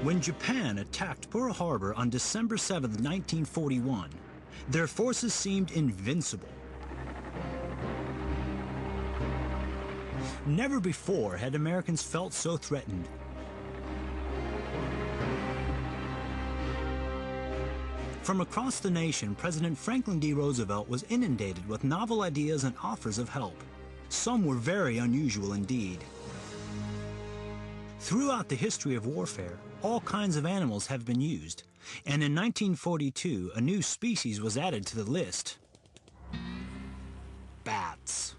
When Japan attacked Pearl Harbor on December 7, 1941, their forces seemed invincible. Never before had Americans felt so threatened. From across the nation, President Franklin D. Roosevelt was inundated with novel ideas and offers of help. Some were very unusual indeed. Throughout the history of warfare, all kinds of animals have been used, and in 1942, a new species was added to the list: bats.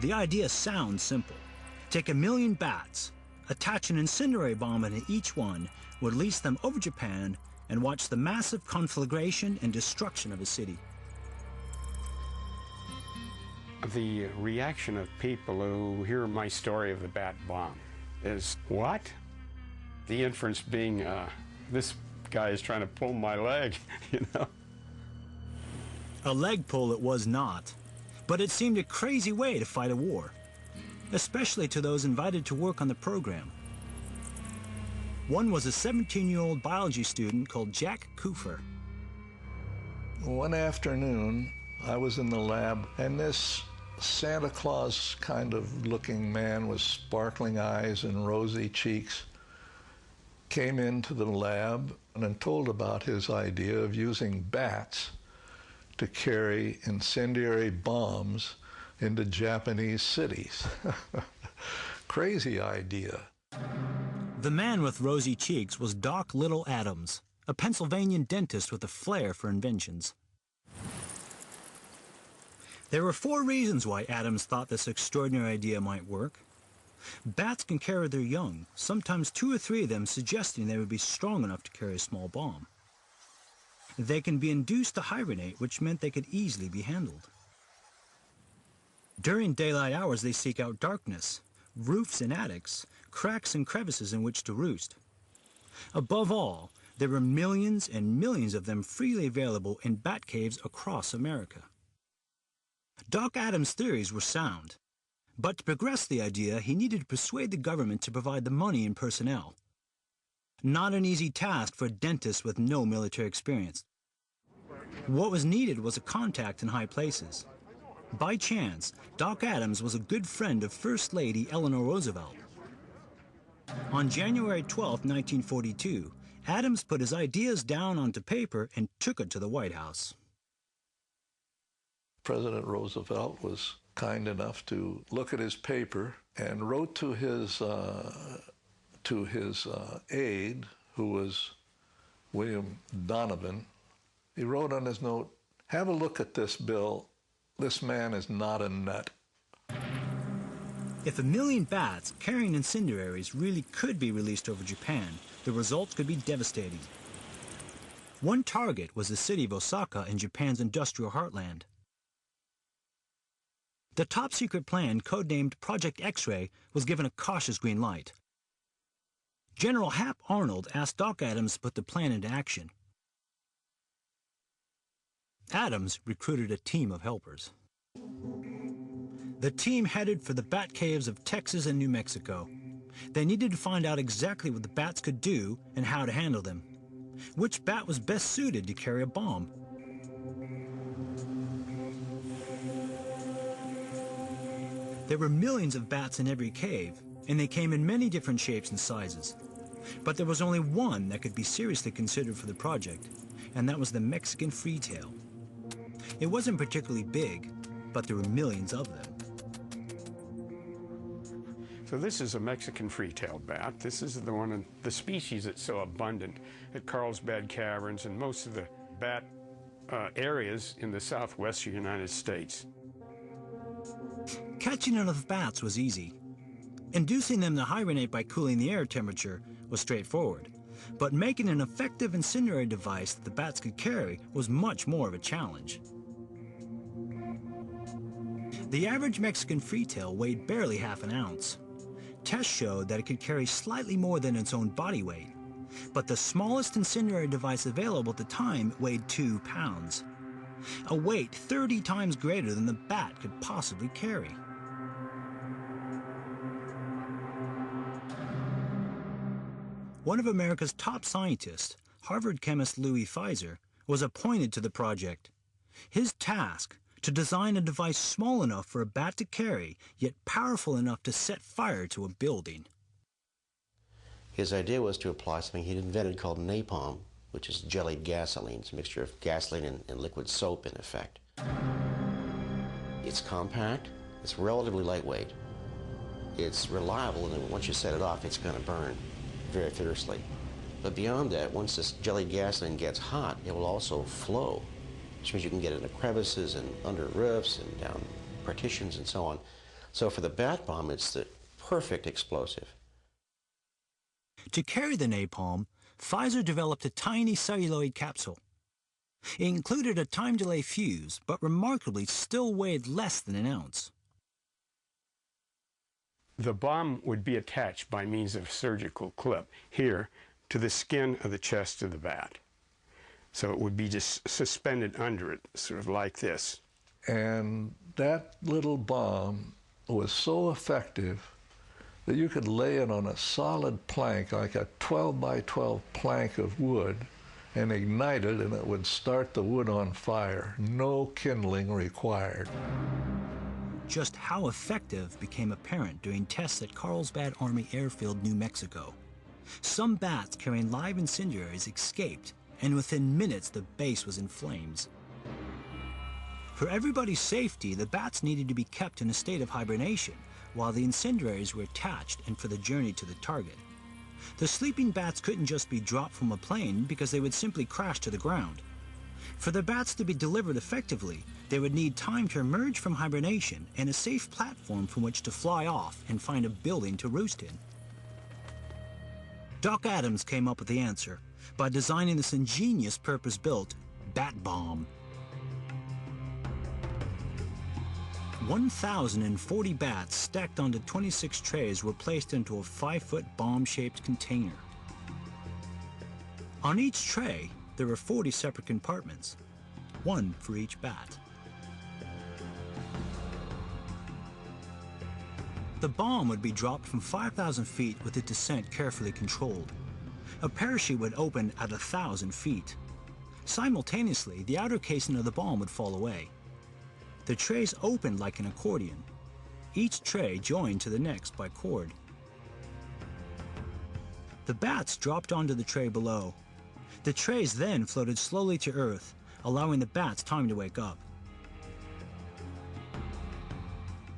The idea sounds simple. Take 1 million bats, attach an incendiary bomb into each one, release them over Japan, and watch the massive conflagration and destruction of a city. The reaction of people who hear my story of the bat bomb is, what? The inference being, this guy is trying to pull my leg, you know? A leg pull it was not, but it seemed a crazy way to fight a war, especially to those invited to work on the program. One was a 17-year-old biology student called Jack Kufer. One afternoon, I was in the lab, and this Santa Claus kind of looking man with sparkling eyes and rosy cheeks came into the lab and told about his idea of using bats to carry incendiary bombs into Japanese cities. Crazy idea. The man with rosy cheeks was Doc Little Adams, a Pennsylvanian dentist with a flair for inventions. There were 4 reasons why Adams thought this extraordinary idea might work. Bats can carry their young, sometimes 2 or 3 of them, suggesting they would be strong enough to carry a small bomb. They can be induced to hibernate, which meant they could easily be handled. During daylight hours, they seek out darkness, roofs and attics, cracks and crevices in which to roost. Above all, there were millions and millions of them freely available in bat caves across America. Doc Adams' theories were sound, but to progress the idea, he needed to persuade the government to provide the money and personnel. Not an easy task for a dentist with no military experience. What was needed was a contact in high places. By chance, Doc Adams was a good friend of First Lady Eleanor Roosevelt. On January 12, 1942, Adams put his ideas down onto paper and took it to the White House. President Roosevelt was kind enough to look at his paper and wrote to his aide, who was William Donovan. He wrote on his note, "Have a look at this bill. This man is not a nut." If 1 million bats carrying incendiaries really could be released over Japan, the results could be devastating. One target was the city of Osaka in Japan's industrial heartland. The top-secret plan, codenamed Project X-Ray, was given a cautious green light. General Hap Arnold asked Doc Adams to put the plan into action. Adams recruited a team of helpers. The team headed for the bat caves of Texas and New Mexico. They needed to find out exactly what the bats could do and how to handle them. Which bat was best suited to carry a bomb? There were millions of bats in every cave, and they came in many different shapes and sizes. But there was only one that could be seriously considered for the project, and that was the Mexican freetail. It wasn't particularly big, but there were millions of them. So this is a Mexican free-tailed bat. This is the species that's so abundant at Carlsbad Caverns and most of the bat areas in the southwestern United States. Catching enough bats was easy. Inducing them to hibernate by cooling the air temperature was straightforward. But making an effective incendiary device that the bats could carry was much more of a challenge. The average Mexican freetail weighed barely half an ounce. Tests showed that it could carry slightly more than its own body weight, but the smallest incendiary device available at the time weighed 2 pounds, a weight 30 times greater than the bat could possibly carry. one of America's top scientists, Harvard chemist Louis Pfizer, was appointed to the project. His task, to design a device small enough for a bat to carry, yet powerful enough to set fire to a building. His idea was to apply something he'd invented called napalm, which is jellied gasoline. It's a mixture of gasoline and liquid soap, in effect. It's compact, it's relatively lightweight, it's reliable, and then once you set it off, it's going to burn very fiercely. But beyond that, once this jellied gasoline gets hot, it will also flow, which means you can get into crevices and under roofs and down partitions and so on. So for the bat bomb, it's the perfect explosive. To carry the napalm, Pfizer developed a tiny celluloid capsule. It included a time delay fuse, but remarkably still weighed less than an ounce. The bomb would be attached by means of a surgical clip here to the skin of the chest of the bat. So it would be just suspended under it, sort of like this. And that little bomb was so effective that you could lay it on a solid plank, like a 12 by 12 plank of wood, and ignite it, and it would start the wood on fire. No kindling required. Just how effective became apparent during tests at Carlsbad Army Airfield, New Mexico. Some bats carrying live incendiaries escaped, and within minutes the base was in flames. For everybody's safety, the bats needed to be kept in a state of hibernation while the incendiaries were attached and for the journey to the target. The sleeping bats couldn't just be dropped from a plane because they would simply crash to the ground. For the bats to be delivered effectively, they would need time to emerge from hibernation and a safe platform from which to fly off and find a building to roost in. Doc Adams came up with the answer by designing this ingenious purpose-built bat bomb. 1,040 bats stacked onto 26 trays were placed into a 5-foot bomb-shaped container. On each tray, there were 40 separate compartments, one for each bat. The bomb would be dropped from 5,000 feet with the descent carefully controlled. A parachute would open at 1,000 feet. Simultaneously, the outer casing of the bomb would fall away. The trays opened like an accordion, each tray joined to the next by cord. The bats dropped onto the tray below. The trays then floated slowly to Earth, allowing the bats time to wake up.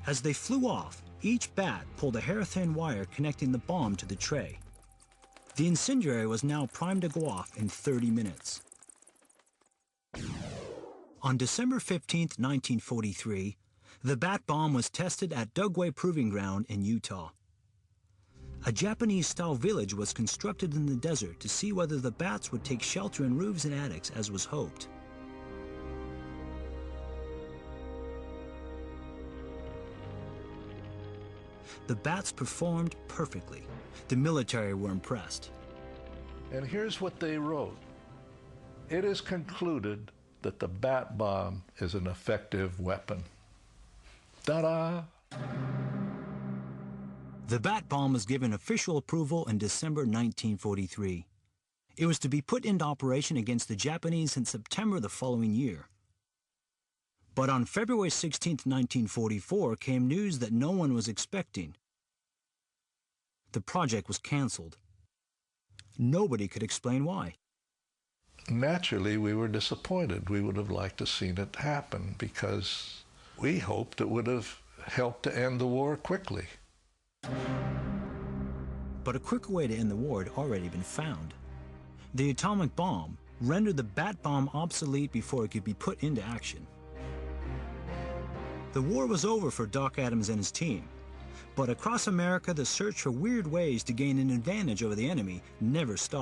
As they flew off, each bat pulled a hair-thin wire connecting the bomb to the tray. The incendiary was now primed to go off in 30 minutes. On December 15, 1943, the bat bomb was tested at Dugway Proving Ground in Utah. A Japanese-style village was constructed in the desert to see whether the bats would take shelter in roofs and attics as was hoped. The bats performed perfectly. The military were impressed. And here's what they wrote. It is concluded that the bat bomb is an effective weapon. Ta-da! The bat bomb was given official approval in December 1943. It was to be put into operation against the Japanese in September the following year. But on February 16, 1944, came news that no one was expecting. The project was canceled. Nobody could explain why. Naturally, we were disappointed. We would have liked to have seen it happen because we hoped it would have helped to end the war quickly. But a quicker way to end the war had already been found. The atomic bomb rendered the bat bomb obsolete before it could be put into action. The war was over for Doc Adams and his team. But across America, the search for weird ways to gain an advantage over the enemy never stopped.